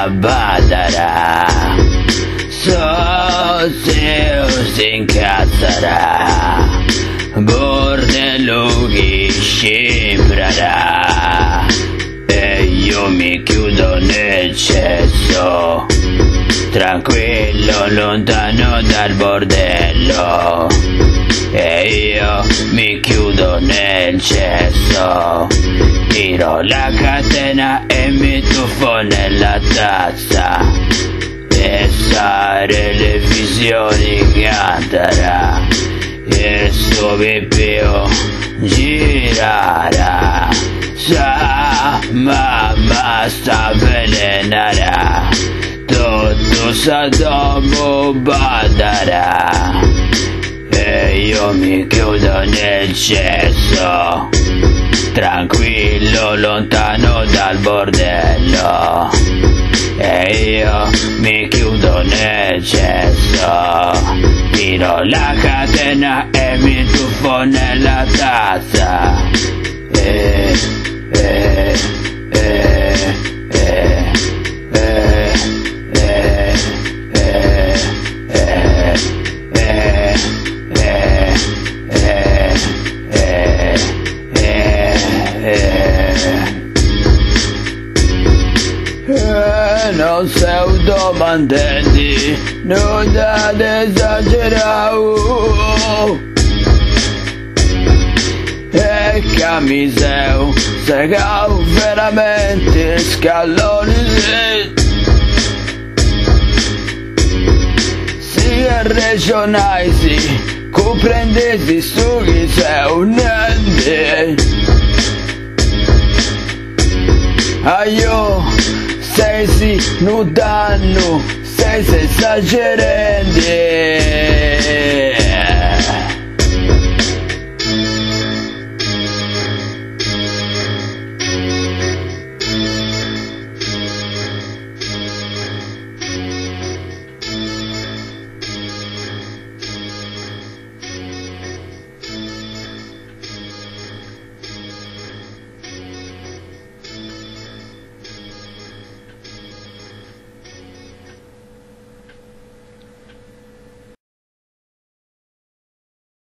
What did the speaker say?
badarà, Sosio si incazzerà, bordello che scembrerà, e io mi chiudo nel cesso, tranquillo lontano dal bordello, e io mi chiudo nel cesso, tiro la catena e mi tuffo nella tazza, e le visioni canterà, e il suo pipio girerà, sa mamma sta avvelenarà, tutto sa dopo badarà, e io mi chiudo nel cesso, tranquillo lontano dal bordello, e io mi chiudo nel cesso, tiro la catena e mi tuffo nella tazza, non pseudomantenti, nulla d'esagerato, e camiseu segau veramente scaloni, si regionaisi, comprendesi su chi sei niente, aio sei si nudanno, sei esagerante.